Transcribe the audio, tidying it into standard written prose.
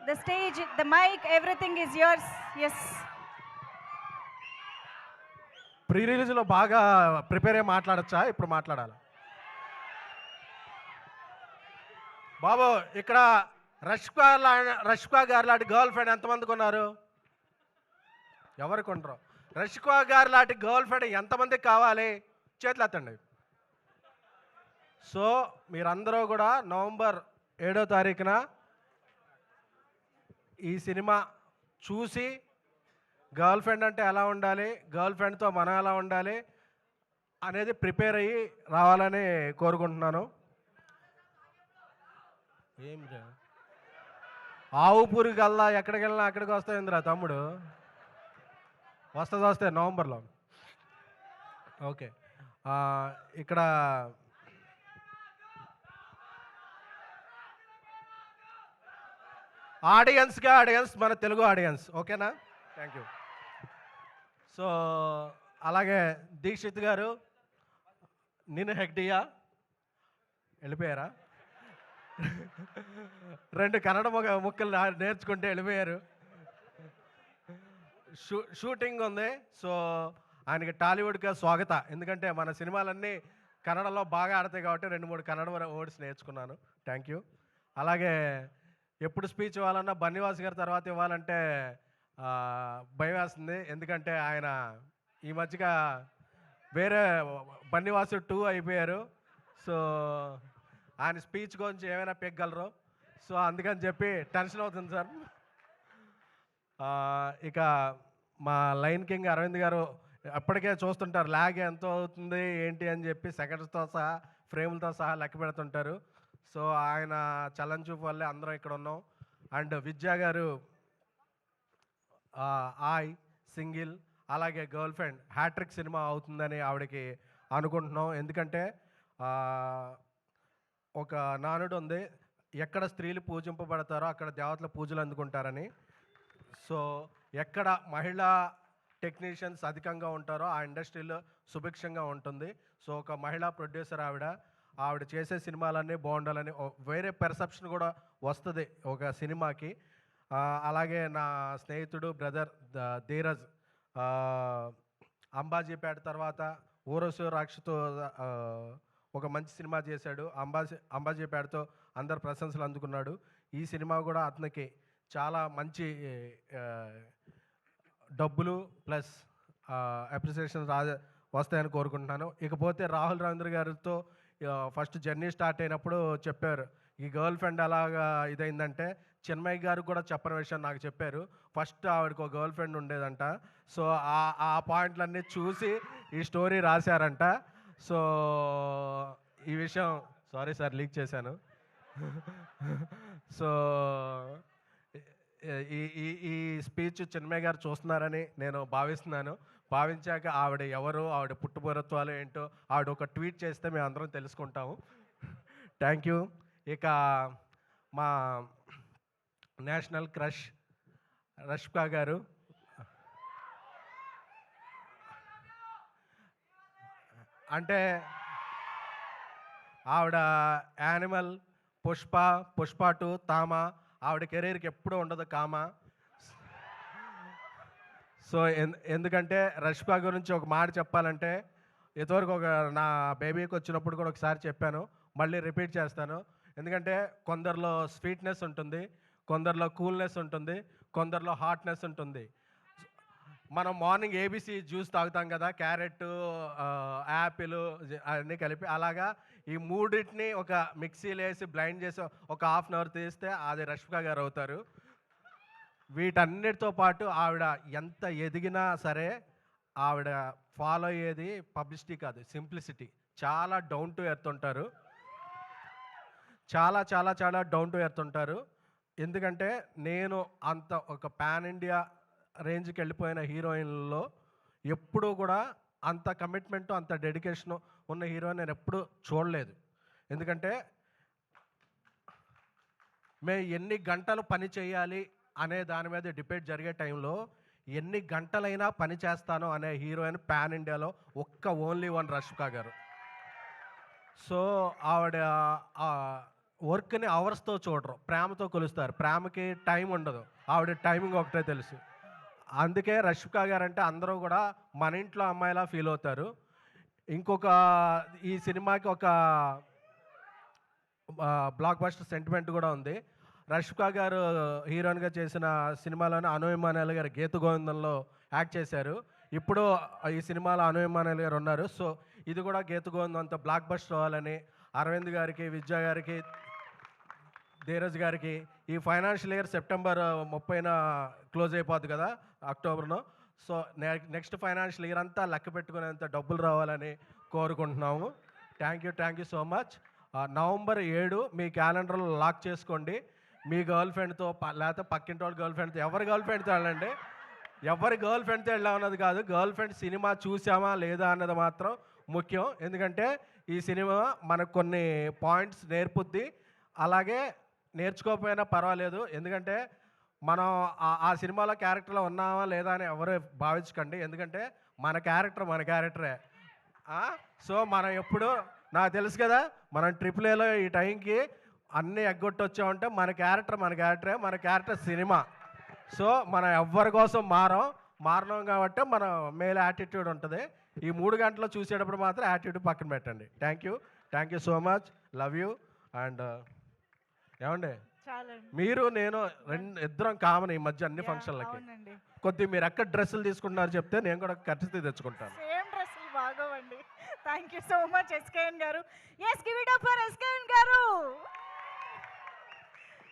the stage, the mic, everything is yours. Yes. Pre రిలీజ్లో బాగా prepare అయ్యి మాట్లాడచ్చా? ఇప్పుడు మాట్లాడాలి. బాబు ఇక్కడ రష్కా గారు లాంటి గర్ల్ ఫ్రెండ్ ఎంతమందికి ఉన్నారు? ఎవరికి ఉండరు? రష్కా గారు లాంటి గర్ల్ ఫ్రెండ్ ఎంతమందికి కావాలి? చేతులు ఎత్తండి. సో మీరందరూ కూడా నవంబర్ 7వ తారీఖున ఈ సినిమా చూసి గర్ల్ ఫ్రెండ్ అంటే ఎలా ఉండాలి, గర్ల్ ఫ్రెండ్తో మనం ఎలా ఉండాలి అనేది ప్రిపేర్ అయ్యి రావాలని కోరుకుంటున్నాను. ఏమిరా ఆవు పురుగుల్లా ఎక్కడికి వెళ్ళినా అక్కడికి వస్తాయిందిరా తమ్ముడు. వస్తే నవంబర్లో. ఓకే, ఇక్కడ ఆడియన్స్ మన తెలుగు ఆడియన్స్. ఓకేనా? Thank you. సో అలాగే దీక్షిత్ గారు, నేను హెగ్డియా వెళ్ళిపోయారా? 2 కన్నడ ముక్కలు నేర్చుకుంటే వెళ్ళిపోయారు. షూటింగ్ ఉంది. సో ఆయనకి టాలీవుడ్గా స్వాగత. ఎందుకంటే మన సినిమాలన్నీ కన్నడలో బాగా ఆడతాయి కాబట్టి 2-3 కన్నడ వర్డ్స్ నేర్చుకున్నాను. Thank you. అలాగే ఎప్పుడు స్పీచ్ ఇవ్వాలన్నా బన్నివాస్ గారి తర్వాత ఇవ్వాలంటే భయం వేస్తుంది. ఎందుకంటే ఆయన ఈ మధ్యగా వేరే బన్నివాసు 2 అయిపోయారు. సో ఆయన స్పీచ్ గురించి ఏమైనా పెగ్గలరు. సో అందుకని చెప్పి టెన్షన్ అవుతుంది సార్. ఇక మా లైన్ కింగ్ అరవింద్ గారు అప్పటికే చూస్తుంటారు ల్యాగ్ ఎంత అవుతుంది ఏంటి అని చెప్పి సెకండ్స్తో సహా ఫ్రేములతో సహా లెక్క పెడుతుంటారు. సో ఆయన చలన్ చూపు వల్లే అందరం ఇక్కడ ఉన్నాం. అండ్ విద్యా గారు ఆయ్ సింగిల్ అలాగే గర్ల్ ఫ్రెండ్ హ్యాట్రిక్ సినిమా అవుతుందని ఆవిడకి అనుకుంటున్నాం. ఎందుకంటే ఒక నానుడు ఉంది, ఎక్కడ స్త్రీలు పూజింపబడతారో అక్కడ దేవతల పూజలు అందుకుంటారని. సో ఎక్కడ మహిళా టెక్నీషియన్స్ అధికంగా ఉంటారో ఆ ఇండస్ట్రీలో సుభిక్షంగా ఉంటుంది. సో ఒక మహిళా ప్రొడ్యూసర్ ఆవిడ చేసే సినిమాలన్నీ బాగుండాలని వేరే పెర్సెప్షన్ కూడా వస్తుంది ఒక సినిమాకి. అలాగే నా స్నేహితుడు బ్రదర్ ధీరజ్ అంబాజీపేట తర్వాత ఊరసు రాక్షతో ఒక మంచి సినిమా చేశాడు. అంబాజీపేటతో అందరు ప్రశంసలు అందుకున్నాడు. ఈ సినిమా కూడా అతనికి చాలా మంచి డబ్బులు ప్లస్ అప్రిసియేషన్ వస్తాయని కోరుకుంటున్నాను. ఇకపోతే రాహుల్ రవీంద్ర గారితో ఫస్ట్ జర్నీ స్టార్ట్ అయినప్పుడు చెప్పారు ఈ గర్ల్ ఫ్రెండ్ అలాగా ఇదైందంటే, చిన్మయ్య గారు కూడా చెప్పని విషయం నాకు చెప్పారు. ఫస్ట్ ఆవిడకి ఒక గర్ల్ ఫ్రెండ్ ఉండేదంట. సో ఆ పాయింట్లన్నీ చూసి ఈ స్టోరీ రాశారంట. సో ఈ విషయం సారీ సార్ లీక్ చేశాను. సో ఈ స్పీచ్ చిన్మయ్య గారు చూస్తున్నారని నేను భావిస్తున్నాను. భావించాక ఆవిడ ఎవరు, ఆవిడ పుట్టుపూర్వత్వాలు ఏంటో ఆవిడ ఒక ట్వీట్ చేస్తే మేము అందరం తెలుసుకుంటాము. Thank you. ఇక మా నేషనల్ క్రష్ రష్కా గారు, అంటే ఆవిడ యానిమల్, పుష్ప 2, తామ, ఆవిడ కెరీర్కి ఎప్పుడూ ఉండదు కామ. సో ఎందుకంటే రష్కా గురించి ఒక మాట చెప్పాలంటే, ఇంతవరకు నా బేబీకి వచ్చినప్పుడు కూడా ఒకసారి చెప్పాను, మళ్ళీ రిపీట్ చేస్తాను. ఎందుకంటే కొందరిలో స్వీట్నెస్ ఉంటుంది, కొందరిలో కూల్నెస్ ఉంటుంది, కొందరిలో హాట్నెస్ ఉంటుంది. మనం మార్నింగ్ ఏబీసీ జ్యూస్ తాగుతాం కదా, క్యారెట్, యాపిల్ అన్నీ కలిపి, అలాగా ఈ మూడింటిని ఒక మిక్సీలో వేసి బ్లైండ్ చేసి ఒక హాఫ్ అన్ అవర్ తీస్తే అది రష్మిక గారు అవుతారు. వీటన్నిటితో పాటు ఆవిడ ఎంత ఎదిగినా సరే ఆవిడ ఫాలో అయ్యేది పబ్లిసిటీ కాదు, సింప్లిసిటీ. చాలా డౌన్ టు ఎర్త్ ఉంటారు, చాలా చాలా చాలా డౌన్ టు ఎర్త్ ఉంటారు. ఎందుకంటే నేను అంత ఒక పాన్ ఇండియా రేంజ్కి వెళ్ళిపోయిన హీరోయిన్లలో ఎప్పుడూ కూడా అంత కమిట్మెంటు అంత డెడికేషను ఉన్న హీరోయిన్ నేను ఎప్పుడూ చూడలేదు. ఎందుకంటే మేము ఎన్ని గంటలు పని చేయాలి అనే దాని మీద డిబేట్ జరిగే టైంలో ఎన్ని గంటలైనా పని చేస్తాను అనే హీరోయిన్ పాన్ ఇండియాలో ఓన్లీ వన్ రష్మిక గారు. సో ఆవిడ వర్క్ని అవర్స్తో చూడరు, ప్రేమతో కొలుస్తారు. ప్రేమకి టైం ఉండదు, ఆవిడ టైమింగ్ ఒకటే తెలుసు. అందుకే రష్మిక గారు అంటే అందరూ కూడా మన ఇంట్లో అమ్మాయిలా ఫీల్ అవుతారు. ఇంకొక ఈ సినిమాకి ఒక బ్లాక్ బస్టర్ సెంటిమెంట్ కూడా ఉంది. రష్మిక గారు హీరోయిన్గా చేసిన సినిమాలోనే అను ఇమానుయేల్ గారు గీత గోవిందంలో యాక్ట్ చేశారు. ఇప్పుడు ఈ సినిమాలో అను ఇమానుయేల్ గారు ఉన్నారు. సో ఇది కూడా గీత గోవిందం అంతా బ్లాక్ బస్టర్ అవ్వాలని అరవింద్ గారికి, విద్యా గారికి, ధీరజ్ గారికి ఈ ఫైనాన్షియల్ ఇయర్ సెప్టెంబర్ 30న క్లోజ్ అయిపోద్ది కదా, అక్టోబర్లో. సో నెక్స్ట్ ఫైనాన్షియల్ ఇయర్ అంతా లెక్క పెట్టుకునేంత డబ్బులు రావాలని కోరుకుంటున్నాము. Thank you so much. November 7 మీ క్యాలెండర్లో లాక్ చేసుకోండి. మీ గర్ల్ ఫ్రెండ్తో లేకపోతే పక్కింటి వాళ్ళ గర్ల్ ఫ్రెండ్తో, ఎవరి గర్ల్ ఫ్రెండ్తో వెళ్ళండి. ఎవరి గర్ల్ ఫ్రెండ్తో వెళ్ళాం అన్నది కాదు, గర్ల్ ఫ్రెండ్ సినిమా చూసామా లేదా అన్నది మాత్రం ముఖ్యం. ఎందుకంటే ఈ సినిమా మనకు కొన్ని పాయింట్స్ నేర్పుద్ది. అలాగే నేర్చుకోకపోయినా పర్వాలేదు, ఎందుకంటే మనం ఆ సినిమాలో క్యారెక్టర్లో ఉన్నామా లేదా అని ఎవరు భావించకండి. ఎందుకంటే మన క్యారెక్టరే. సో మనం ఎప్పుడు, నాకు తెలుసు కదా, మనం AAAలో ఈ టైంకి అన్నీ ఎగ్గొట్టొచ్చామంటే మన క్యారెక్టర్ సినిమా. సో మనం ఎవ్వరి కోసం మారడం కాబట్టి మన మేల్ యాటిట్యూడ్ ఉంటుంది. ఈ 3 గంటలు చూసేటప్పుడు మాత్రం యాటిట్యూడ్ పక్కన పెట్టండి. Thank you so much. Love you. And ఏమండి, మీరు నేను ఇద్దరం కామన్ ఈ మధ్య అన్ని ఫంక్షన్లకి. కొద్దిగా మీరు ఎక్కడ డ్రెస్సులు తీసుకుంటున్నారు చెప్తే నేను కూడా ఖర్చు తెచ్చుకుంటాను. సేమ్ డ్రెస్సులు బాగోవండి. Thank you so much SKN గారు. Yes give it up for SKN గారు.